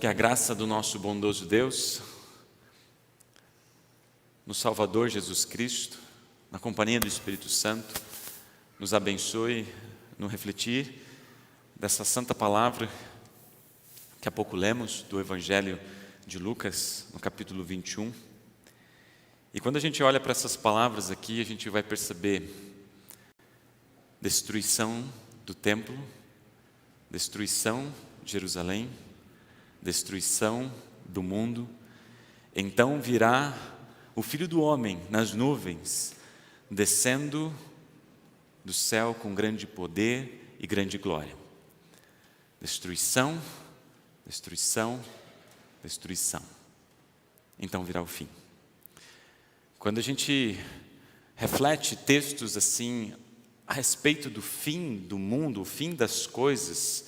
Que a graça do nosso bondoso Deus, no Salvador Jesus Cristo, na companhia do Espírito Santo, nos abençoe no refletir dessa santa palavra que há pouco lemos do Evangelho de Lucas, no capítulo 21. E quando a gente olha para essas palavras aqui, a gente vai perceber destruição do templo, destruição de Jerusalém, destruição do mundo. Então virá o Filho do Homem nas nuvens, descendo do céu com grande poder e grande glória. Destruição, destruição, destruição. Então virá o fim. Quando a gente reflete textos assim a respeito do fim do mundo, o fim das coisas,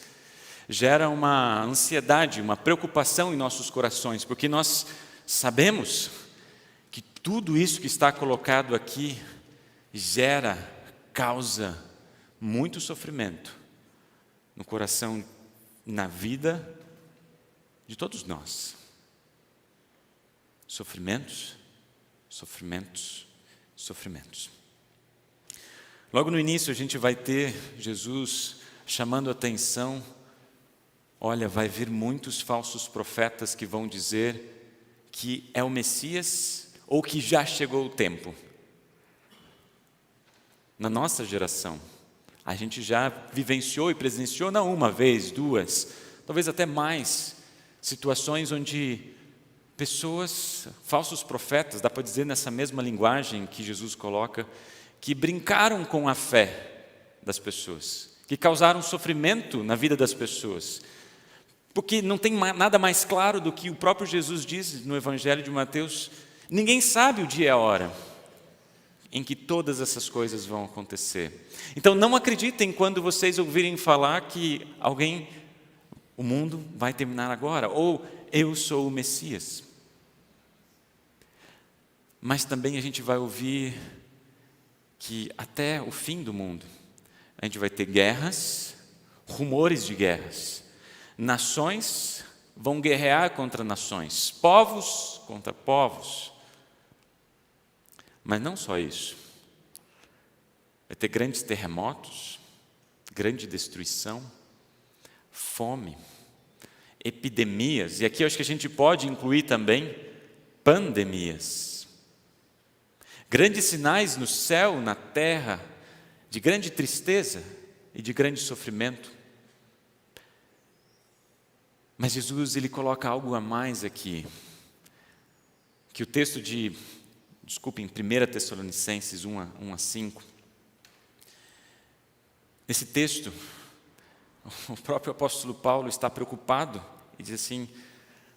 gera uma ansiedade, uma preocupação em nossos corações, porque nós sabemos que tudo isso que está colocado aqui causa muito sofrimento no coração, na vida de todos nós. Sofrimentos, sofrimentos, sofrimentos. Logo no início a gente vai ter Jesus chamando a atenção. Olha, vai vir muitos falsos profetas que vão dizer que é o Messias ou que já chegou o tempo. Na nossa geração, a gente já vivenciou e presenciou não uma vez, duas, talvez até mais, situações onde pessoas, falsos profetas, dá para dizer nessa mesma linguagem que Jesus coloca, que brincaram com a fé das pessoas, que causaram sofrimento na vida das pessoas. Porque não tem nada mais claro do que o próprio Jesus diz no Evangelho de Mateus: ninguém sabe o dia e a hora em que todas essas coisas vão acontecer. Então não acreditem quando vocês ouvirem falar que o mundo vai terminar agora, ou eu sou o Messias. Mas também a gente vai ouvir que até o fim do mundo, a gente vai ter guerras, rumores de guerras. Nações vão guerrear contra nações, povos contra povos. Mas não só isso. Vai ter grandes terremotos, grande destruição, fome, epidemias. E aqui eu acho que a gente pode incluir também pandemias. Grandes sinais no céu, na terra, de grande tristeza e de grande sofrimento. Mas Jesus, ele coloca algo a mais aqui, que o texto em 1 Tessalonicenses 1 a 5, nesse texto, o próprio apóstolo Paulo está preocupado e diz assim: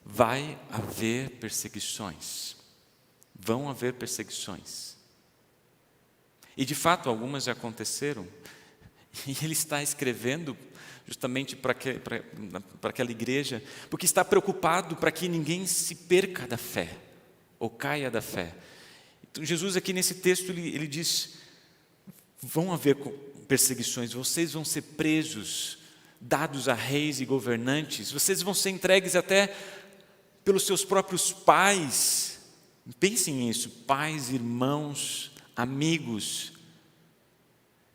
vai haver perseguições, vão haver perseguições. E de fato algumas já aconteceram, e ele está escrevendo justamente para aquela igreja, porque está preocupado para que ninguém se perca da fé, ou caia da fé. Então Jesus aqui nesse texto, ele diz: vão haver perseguições, vocês vão ser presos, dados a reis e governantes, vocês vão ser entregues até pelos seus próprios pais. Pensem nisso, pais, irmãos, amigos.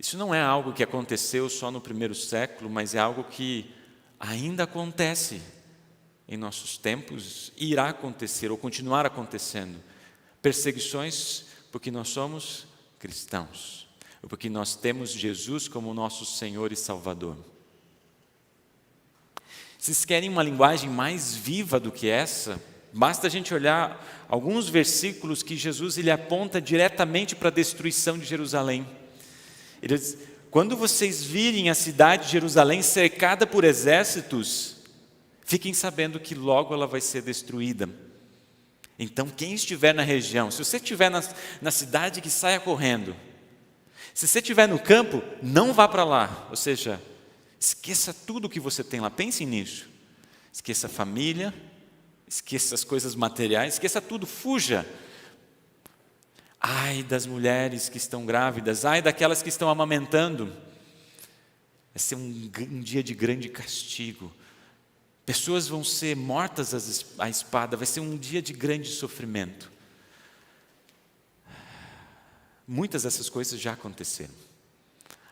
Isso não é algo que aconteceu só no primeiro século, mas é algo que ainda acontece em nossos tempos, e irá acontecer ou continuar acontecendo. Perseguições porque nós somos cristãos, ou porque nós temos Jesus como nosso Senhor e Salvador. Vocês querem uma linguagem mais viva do que essa? Basta a gente olhar alguns versículos que Jesus ele aponta diretamente para a destruição de Jerusalém. Ele diz: quando vocês virem a cidade de Jerusalém cercada por exércitos, fiquem sabendo que logo ela vai ser destruída. Então quem estiver na região, se você estiver na cidade, que saia correndo. Se você estiver no campo, não vá para lá. Ou seja, esqueça tudo que você tem lá, pense nisso. Esqueça a família, esqueça as coisas materiais, esqueça tudo, fuja. Ai das mulheres que estão grávidas, ai daquelas que estão amamentando. Vai ser um dia de grande castigo. Pessoas vão ser mortas à espada, vai ser um dia de grande sofrimento. Muitas dessas coisas já aconteceram.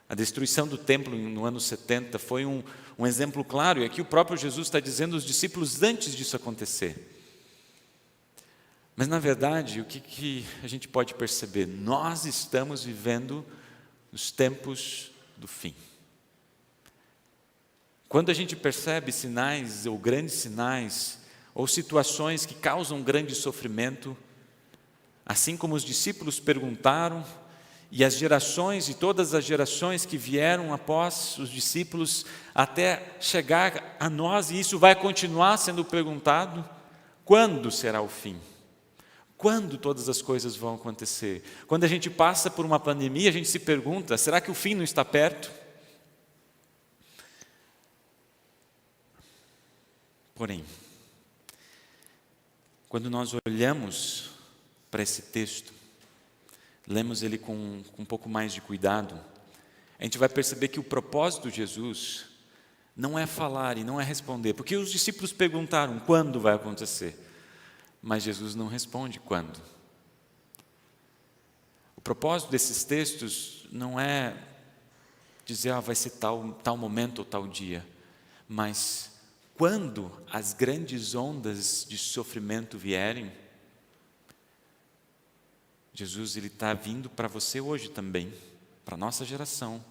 A destruição do templo no ano 70 foi um exemplo claro, e aqui o próprio Jesus está dizendo aos discípulos antes disso acontecer. Mas, na verdade, o que a gente pode perceber? Nós estamos vivendo os tempos do fim. Quando a gente percebe sinais, ou grandes sinais, ou situações que causam grande sofrimento, assim como os discípulos perguntaram, e as gerações, e todas as gerações que vieram após os discípulos, até chegar a nós, e isso vai continuar sendo perguntado, quando será o fim? Quando todas as coisas vão acontecer? Quando a gente passa por uma pandemia, a gente se pergunta, será que o fim não está perto? Porém, quando nós olhamos para esse texto, lemos ele com um pouco mais de cuidado, a gente vai perceber que o propósito de Jesus não é falar e não é responder, porque os discípulos perguntaram quando vai acontecer, mas Jesus não responde quando. O propósito desses textos não é dizer vai ser tal momento ou tal dia, mas quando as grandes ondas de sofrimento vierem, Jesus está vindo para você hoje também, para a nossa geração,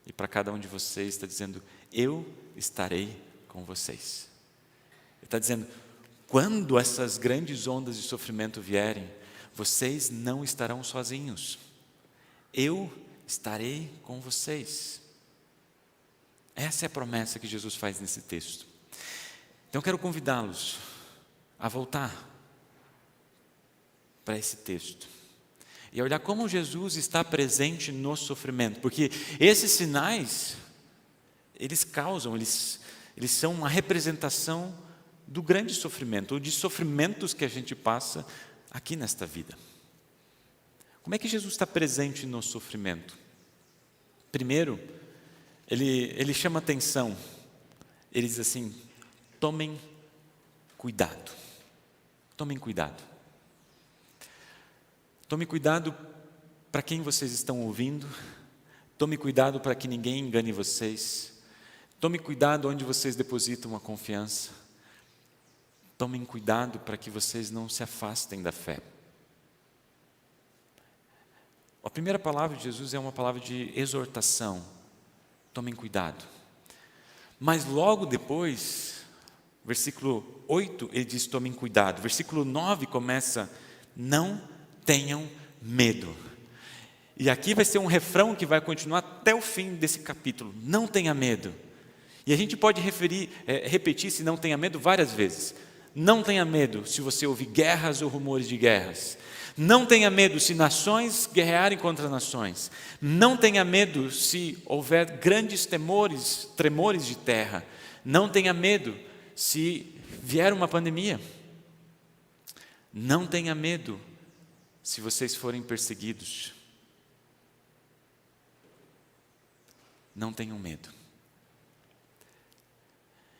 e para cada um de vocês, está dizendo, eu estarei com vocês. Ele está dizendo, quando essas grandes ondas de sofrimento vierem, vocês não estarão sozinhos, eu estarei com vocês. Essa é a promessa que Jesus faz nesse texto. Então eu quero convidá-los a voltar para esse texto e olhar como Jesus está presente no sofrimento, porque esses sinais, eles são uma representação do grande sofrimento, ou de sofrimentos que a gente passa aqui nesta vida. Como é que Jesus está presente no sofrimento? Primeiro, ele chama atenção, ele diz assim, tomem cuidado. Tomem cuidado. Tome cuidado para quem vocês estão ouvindo. Tome cuidado para que ninguém engane vocês. Tome cuidado onde vocês depositam a confiança. Tomem cuidado para que vocês não se afastem da fé. A primeira palavra de Jesus é uma palavra de exortação. Tomem cuidado. Mas logo depois, versículo 8, ele diz, tomem cuidado. Versículo 9 começa, não tenham medo. E aqui vai ser um refrão que vai continuar até o fim desse capítulo. Não tenha medo. E a gente pode repetir se não tenha medo várias vezes. Não tenha medo se você ouvir guerras ou rumores de guerras. Não tenha medo se nações guerrearem contra nações. Não tenha medo se houver grandes tremores de terra. Não tenha medo se vier uma pandemia. Não tenha medo se vocês forem perseguidos. Não tenham medo.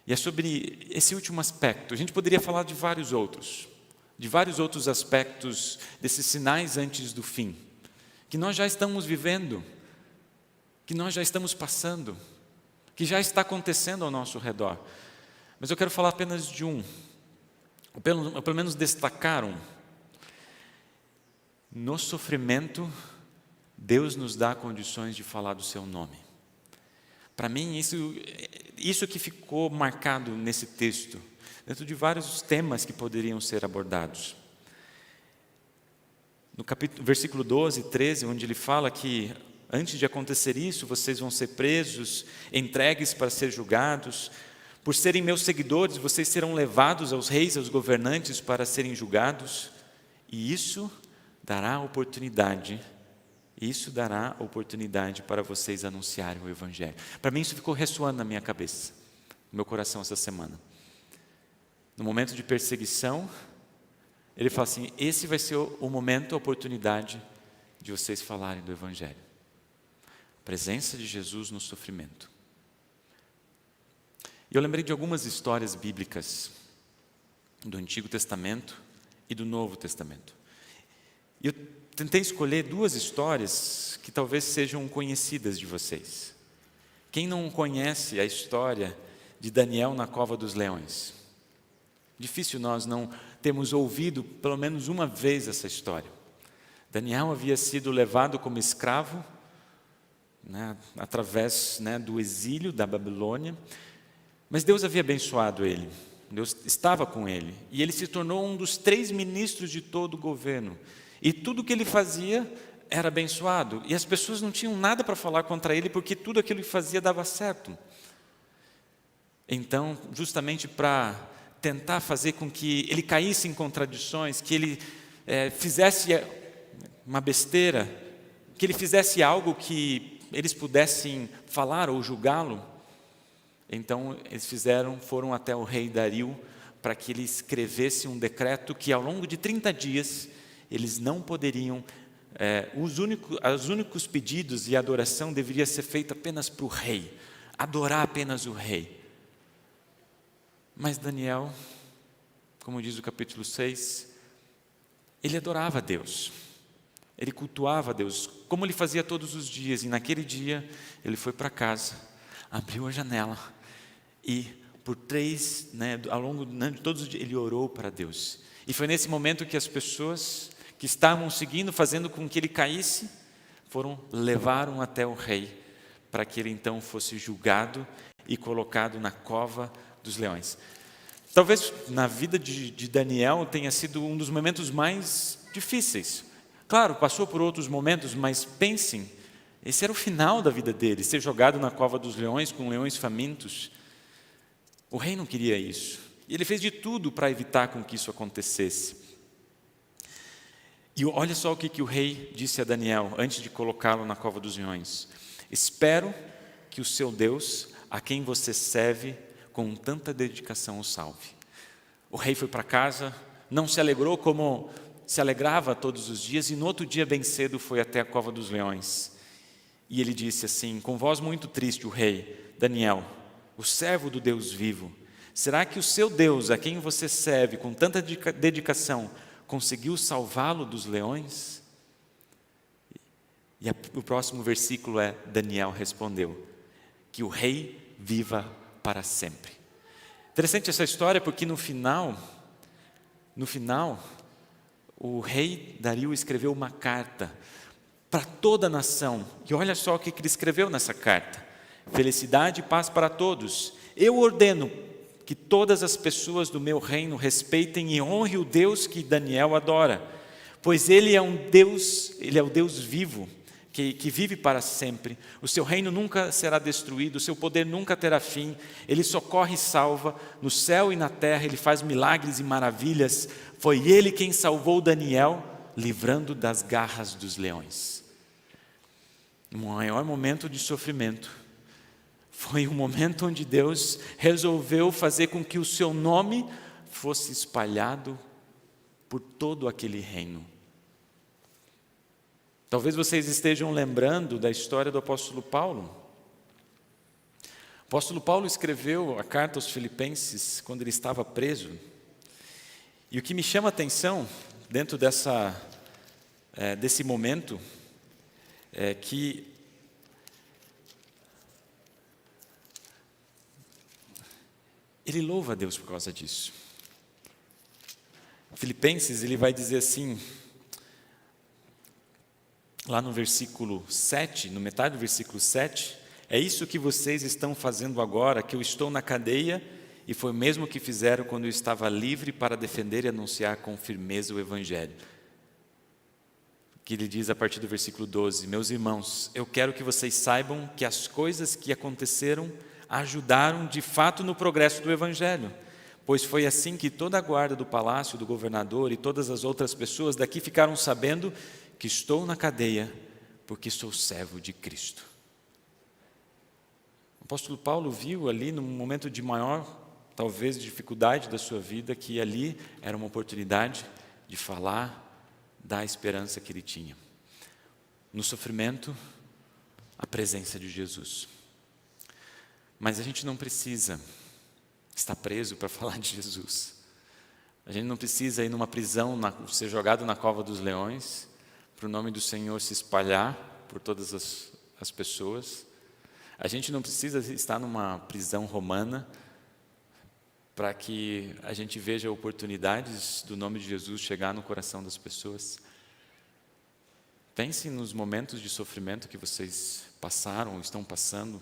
E é sobre esse último aspecto. A gente poderia falar de vários outros aspectos desses sinais antes do fim, que nós já estamos vivendo, que nós já estamos passando, que já está acontecendo ao nosso redor. Mas eu quero falar apenas de um, ou pelo menos destacar um. No sofrimento, Deus nos dá condições de falar do seu nome. Para mim, isso que ficou marcado nesse texto, dentro de vários temas que poderiam ser abordados. No versículo 12 e 13, onde ele fala que antes de acontecer isso, vocês vão ser presos, entregues para ser julgados. Por serem meus seguidores, vocês serão levados aos reis, aos governantes para serem julgados. E isso dará oportunidade para vocês anunciarem o Evangelho. Para mim isso ficou ressoando na minha cabeça, no meu coração essa semana. No momento de perseguição, ele fala assim, esse vai ser o momento, a oportunidade de vocês falarem do Evangelho. A presença de Jesus no sofrimento. E eu lembrei de algumas histórias bíblicas do Antigo Testamento e do Novo Testamento. E eu tentei escolher 2 histórias que talvez sejam conhecidas de vocês. Quem não conhece a história de Daniel na cova dos leões? Difícil nós não termos ouvido pelo menos uma vez essa história. Daniel havia sido levado como escravo, através do exílio da Babilônia, mas Deus havia abençoado ele, Deus estava com ele, e ele se tornou um dos 3 ministros de todo o governo, e tudo que ele fazia era abençoado, e as pessoas não tinham nada para falar contra ele, porque tudo aquilo que fazia dava certo. Então, justamente para tentar fazer com que ele caísse em contradições, que ele fizesse uma besteira, que ele fizesse algo que eles pudessem falar ou julgá-lo, então eles foram até o rei Dario para que ele escrevesse um decreto que ao longo de 30 dias eles não poderiam, os únicos pedidos e adoração deveria ser feita apenas para o rei, adorar apenas o rei. Mas Daniel, como diz o capítulo 6, ele adorava a Deus, ele cultuava a Deus, como ele fazia todos os dias, e naquele dia ele foi para casa, abriu a janela, e por 3, ao longo de todos os dias, ele orou para Deus. E foi nesse momento que as pessoas que estavam seguindo, fazendo com que ele caísse, levaram até o rei, para que ele então fosse julgado e colocado na cova dos leões. Talvez na vida de Daniel tenha sido um dos momentos mais difíceis. Claro, passou por outros momentos, mas pensem, esse era o final da vida dele, ser jogado na cova dos leões, com leões famintos. O rei não queria isso, e ele fez de tudo para evitar com que isso acontecesse. E olha só o que o rei disse a Daniel, antes de colocá-lo na cova dos leões: espero que o seu Deus, a quem você serve com tanta dedicação, o salve. O rei foi para casa, não se alegrou como se alegrava todos os dias, e no outro dia bem cedo foi até a cova dos leões. E ele disse assim, com voz muito triste, o rei: Daniel, o servo do Deus vivo, será que o seu Deus, a quem você serve com tanta dedicação, conseguiu salvá-lo dos leões? E o próximo versículo é: Daniel respondeu, que o rei viva para sempre. Interessante essa história, porque no final, o rei Dario escreveu uma carta para toda a nação. E olha só o que ele escreveu nessa carta: felicidade e paz para todos. Eu ordeno que todas as pessoas do meu reino respeitem e honrem o Deus que Daniel adora, pois ele é o Deus vivo, que vive para sempre. O seu reino nunca será destruído, o seu poder nunca terá fim. Ele socorre e salva, no céu e na terra ele faz milagres e maravilhas. Foi ele quem salvou Daniel, livrando das garras dos leões. O maior momento de sofrimento foi o momento onde Deus resolveu fazer com que o seu nome fosse espalhado por todo aquele reino. Talvez vocês estejam lembrando da história do apóstolo Paulo. O apóstolo Paulo escreveu a carta aos Filipenses quando ele estava preso. E o que me chama a atenção dentro desse momento é que ele louva a Deus por causa disso. Filipenses, ele vai dizer assim, lá no versículo 7, no metade do versículo 7, é isso que vocês estão fazendo agora, que eu estou na cadeia, e foi o mesmo que fizeram quando eu estava livre para defender e anunciar com firmeza o Evangelho. Que ele diz a partir do versículo 12, meus irmãos, eu quero que vocês saibam que as coisas que aconteceram ajudaram de fato no progresso do Evangelho, pois foi assim que toda a guarda do palácio do governador e todas as outras pessoas daqui ficaram sabendo que estou na cadeia porque sou servo de Cristo. O apóstolo Paulo viu ali, num momento de maior, talvez, dificuldade da sua vida, que ali era uma oportunidade de falar da esperança que ele tinha. No sofrimento, a presença de Jesus. Mas a gente não precisa está preso para falar de Jesus. A gente não precisa ir numa prisão, ser jogado na cova dos leões, para o nome do Senhor se espalhar por todas as pessoas. A gente não precisa estar numa prisão romana para que a gente veja oportunidades do nome de Jesus chegar no coração das pessoas. Pensem nos momentos de sofrimento que vocês passaram ou estão passando.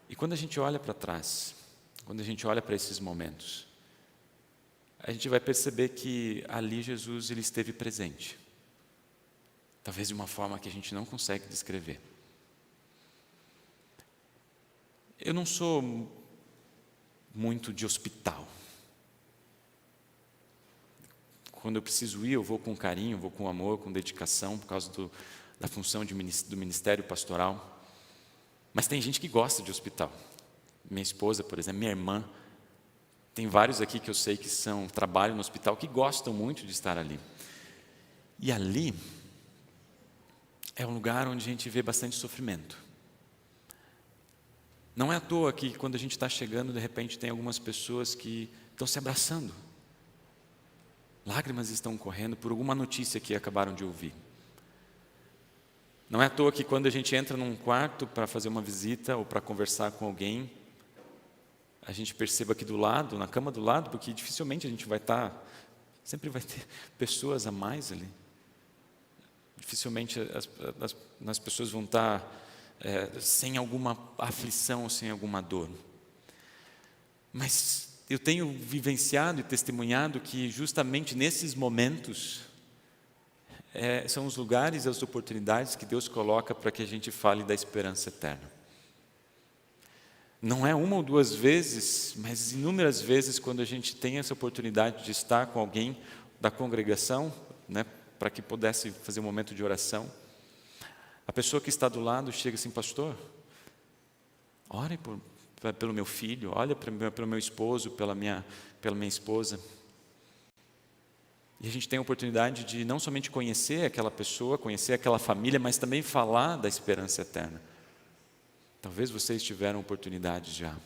E quando a gente olha para trás, quando a gente olha para esses momentos, a gente vai perceber que ali Jesus ele esteve presente. Talvez de uma forma que a gente não consegue descrever. Eu não sou muito de hospital. Quando eu preciso ir, eu vou com carinho, vou com amor, com dedicação, por causa da função do ministério pastoral. Mas tem gente que gosta de hospital. Minha esposa, por exemplo, minha irmã. Tem vários aqui que eu sei que trabalham no hospital, que gostam muito de estar ali. E ali é um lugar onde a gente vê bastante sofrimento. Não é à toa que quando a gente está chegando, de repente tem algumas pessoas que estão se abraçando. Lágrimas estão correndo por alguma notícia que acabaram de ouvir. Não é à toa que quando a gente entra num quarto para fazer uma visita ou para conversar com alguém, a gente perceba aqui do lado, na cama do lado, porque dificilmente a gente vai estar, sempre vai ter pessoas a mais ali. Dificilmente as pessoas vão estar sem alguma aflição, sem alguma dor. Mas eu tenho vivenciado e testemunhado que justamente nesses momentos são os lugares e as oportunidades que Deus coloca para que a gente fale da esperança eterna. Não é uma ou duas vezes, mas inúmeras vezes quando a gente tem essa oportunidade de estar com alguém da congregação, né, para que pudesse fazer um momento de oração, a pessoa que está do lado chega assim: pastor, ore pelo meu filho, olha pelo meu esposo, pela minha esposa. E a gente tem a oportunidade de não somente conhecer aquela pessoa, conhecer aquela família, mas também falar da esperança eterna. Talvez vocês tiveram oportunidade já,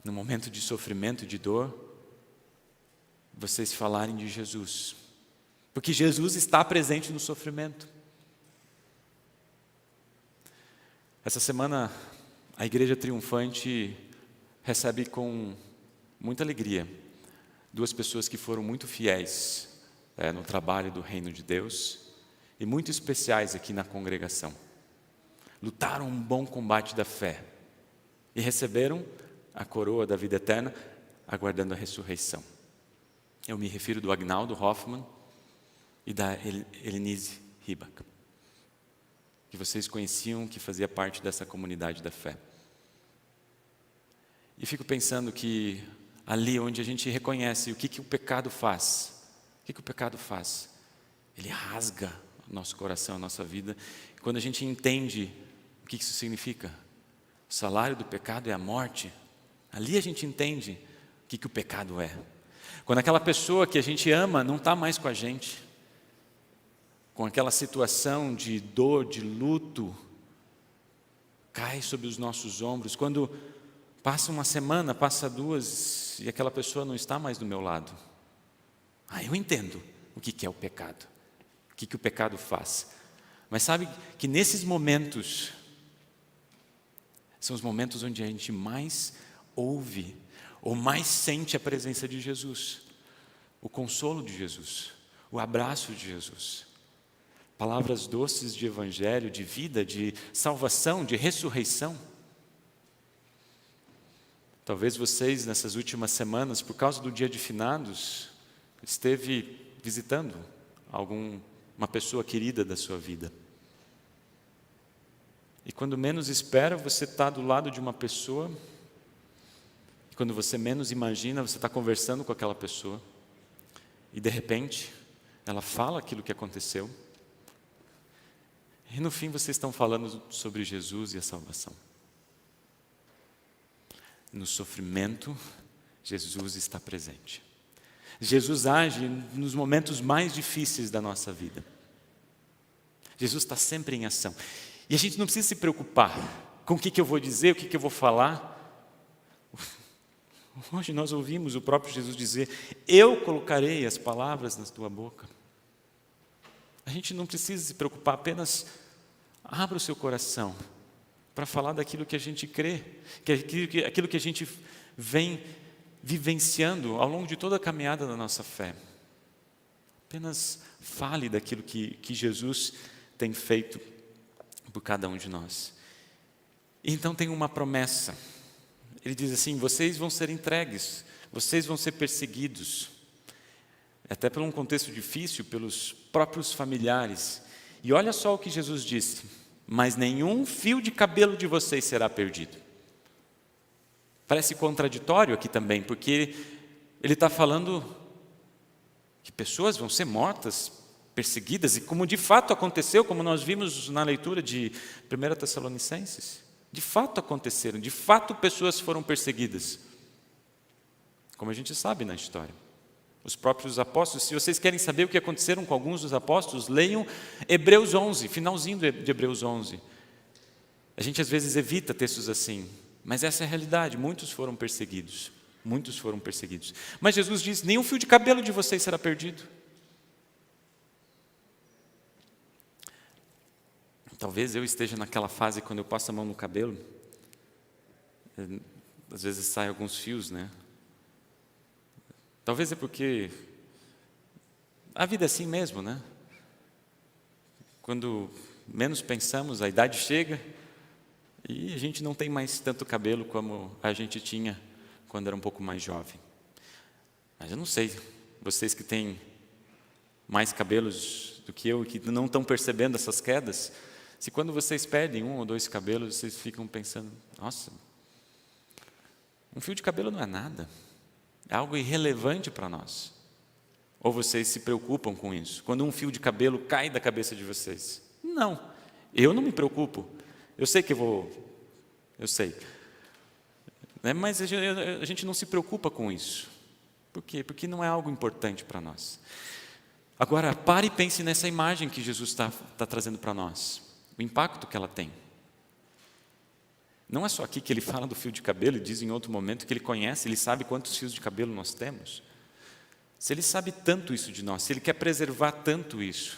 no momento de sofrimento e de dor, vocês falarem de Jesus, porque Jesus está presente no sofrimento. Essa semana, a Igreja Triunfante recebe com muita alegria 2 pessoas que foram muito fiéis no trabalho do Reino de Deus e muito especiais aqui na congregação. Lutaram um bom combate da fé e receberam a coroa da vida eterna, aguardando a ressurreição. Eu me refiro do Agnaldo Hoffman e da Elenise Ribach, que vocês conheciam, que fazia parte dessa comunidade da fé. E fico pensando que ali onde a gente reconhece o que o pecado faz, o que o pecado faz? Ele rasga o nosso coração, a nossa vida. E quando a gente entende o que isso significa, o salário do pecado é a morte, ali a gente entende o que o pecado é. Quando aquela pessoa que a gente ama não está mais com a gente, com aquela situação de dor, de luto, cai sobre os nossos ombros. Quando passa uma semana, passa 2 e aquela pessoa não está mais do meu lado. Eu entendo o que é o pecado, o que o pecado faz. Mas sabe que nesses momentos, são os momentos onde a gente mais ouve, ou mais sente a presença de Jesus, o consolo de Jesus, o abraço de Jesus. Palavras doces de evangelho, de vida, de salvação, de ressurreição. Talvez vocês, nessas últimas semanas, por causa do dia de finados, esteve visitando uma pessoa querida da sua vida. E quando menos espera, você está do lado de uma pessoa, e quando você menos imagina, você está conversando com aquela pessoa, e de repente, ela fala aquilo que aconteceu, e no fim vocês estão falando sobre Jesus e a salvação. No sofrimento, Jesus está presente. Jesus age nos momentos mais difíceis da nossa vida. Jesus está sempre em ação. E a gente não precisa se preocupar com o que eu vou dizer, o que eu vou falar. Hoje nós ouvimos o próprio Jesus dizer: eu colocarei as palavras na tua boca. A gente não precisa se preocupar, apenas abra o seu coração para falar daquilo que a gente crê, aquilo que a gente vem vivenciando ao longo de toda a caminhada da nossa fé. Apenas fale daquilo que Jesus tem feito por cada um de nós. E então tem uma promessa. Ele diz assim: vocês vão ser entregues, vocês vão ser perseguidos, até por um contexto difícil, pelos próprios familiares. E olha só o que Jesus disse: mas nenhum fio de cabelo de vocês será perdido. Parece contraditório aqui também, porque ele está falando que pessoas vão ser mortas, perseguidas, e como de fato aconteceu, como nós vimos na leitura de 1 Tessalonicenses, de fato aconteceram, de fato pessoas foram perseguidas, como a gente sabe na história. Os próprios apóstolos, se vocês querem saber o que aconteceram com alguns dos apóstolos, leiam Hebreus 11, finalzinho de Hebreus 11. A gente às vezes evita textos assim, mas essa é a realidade, muitos foram perseguidos. Muitos foram perseguidos. Mas Jesus diz: nenhum fio de cabelo de vocês será perdido. Talvez eu esteja naquela fase quando eu passo a mão no cabelo, às vezes saem alguns fios, né? Talvez é porque a vida é assim mesmo, né? Quando menos pensamos, a idade chega e a gente não tem mais tanto cabelo como a gente tinha quando era um pouco mais jovem. Mas eu não sei, vocês que têm mais cabelos do que eu e que não estão percebendo essas quedas, se quando vocês perdem 1 ou 2 cabelos, vocês ficam pensando: nossa, um fio de cabelo não é nada, é algo irrelevante para nós. Ou vocês se preocupam com isso, quando um fio de cabelo cai da cabeça de vocês? Não, eu não me preocupo, eu sei que eu sei, mas a gente não se preocupa com isso. Por quê? Porque não é algo importante para nós. Agora, pare e pense nessa imagem que Jesus está trazendo para nós, o impacto que ela tem. Não é só aqui que ele fala do fio de cabelo e diz em outro momento que ele conhece, ele sabe quantos fios de cabelo nós temos. Se ele sabe tanto isso de nós, se ele quer preservar tanto isso,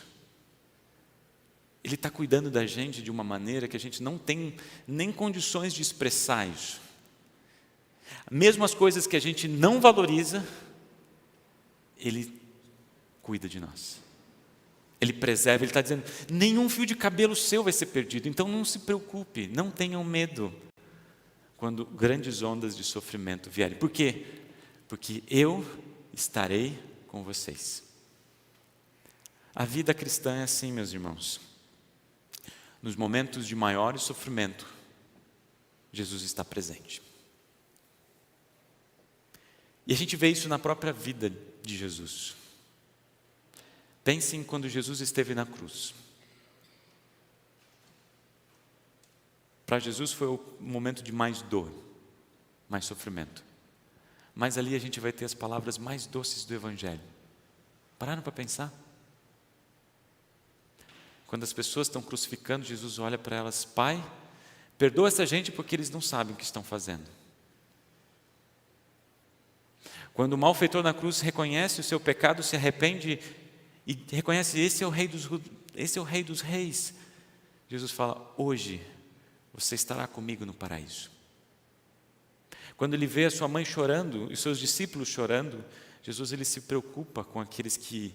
ele está cuidando da gente de uma maneira que a gente não tem nem condições de expressar isso. Mesmo as coisas que a gente não valoriza, ele cuida de nós. Ele preserva, ele está dizendo: nenhum fio de cabelo seu vai ser perdido, então não se preocupe, não tenham medo quando grandes ondas de sofrimento vierem. Por quê? Porque eu estarei com vocês. A vida cristã é assim, meus irmãos. Nos momentos de maior sofrimento, Jesus está presente. E a gente vê isso na própria vida de Jesus. Pensem quando Jesus esteve na cruz. Para Jesus foi o momento de mais dor, mais sofrimento. Mas ali a gente vai ter as palavras mais doces do Evangelho. Pararam para pensar? Quando as pessoas estão crucificando, Jesus olha para elas: Pai, perdoa essa gente porque eles não sabem o que estão fazendo. Quando o malfeitor na cruz reconhece o seu pecado, se arrepende e reconhece: esse é o Rei dos Reis. Jesus fala: hoje você estará comigo no paraíso. Quando ele vê a sua mãe chorando e seus discípulos chorando, Jesus ele se preocupa com aqueles que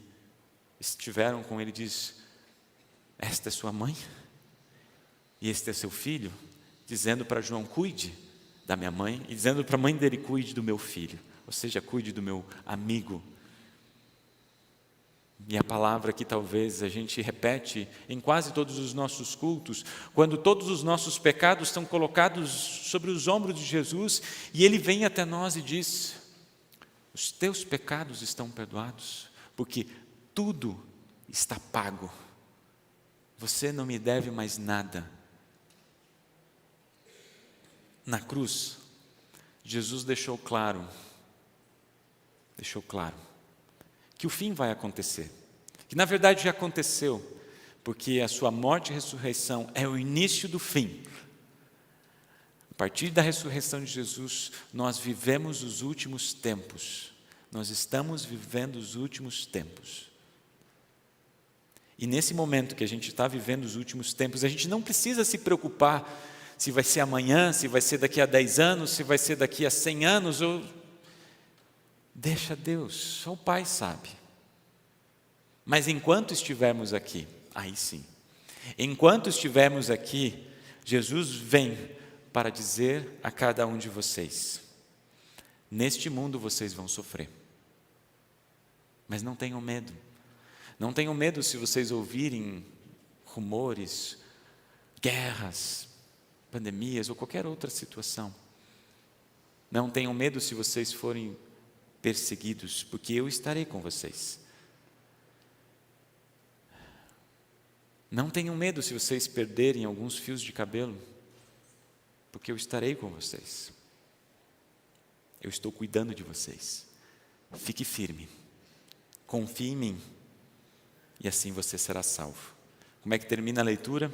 estiveram com ele e diz: esta é sua mãe e este é seu filho, dizendo para João: cuide da minha mãe, e dizendo para a mãe dele: cuide do meu filho, ou seja, cuide do meu amigo. E a palavra que talvez a gente repete em quase todos os nossos cultos, quando todos os nossos pecados estão colocados sobre os ombros de Jesus, e Ele vem até nós e diz: os teus pecados estão perdoados, porque tudo está pago, você não me deve mais nada. Na cruz, Jesus deixou claro que o fim vai acontecer, que na verdade já aconteceu, porque a sua morte e ressurreição é o início do fim. A partir da ressurreição de Jesus, nós vivemos os últimos tempos. Nós estamos vivendo os últimos tempos. E nesse momento que a gente está vivendo os últimos tempos, a gente não precisa se preocupar se vai ser amanhã, se vai ser daqui a 10 anos, se vai ser daqui a 100 anos, ou... Deixa Deus, só o Pai sabe. Mas enquanto estivermos aqui, aí sim. Enquanto estivermos aqui, Jesus vem para dizer a cada um de vocês: neste mundo vocês vão sofrer. Mas não tenham medo. Não tenham medo se vocês ouvirem rumores, guerras, pandemias ou qualquer outra situação. Não tenham medo se vocês forem perseguidos, porque eu estarei com vocês. Não tenham medo se vocês perderem alguns fios de cabelo, porque eu estarei com vocês. Eu estou cuidando de vocês. Fique firme. Confie em mim. E assim você será salvo. Como é que termina a leitura?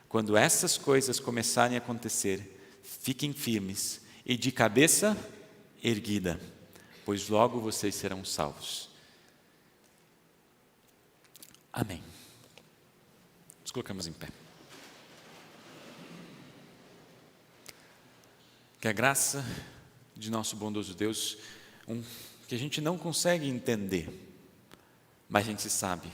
Quando essas coisas começarem a acontecer, fiquem firmes e de cabeça erguida, pois logo vocês serão salvos. Amém. Nos colocamos em pé. Que a graça de nosso bondoso Deus, que a gente não consegue entender, mas a gente sabe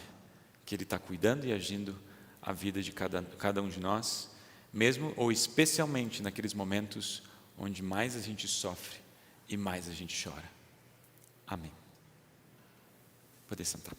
que Ele está cuidando e agindo a vida de cada um de nós, mesmo ou especialmente naqueles momentos onde mais a gente sofre e mais a gente chora. Amém. Poder sentar.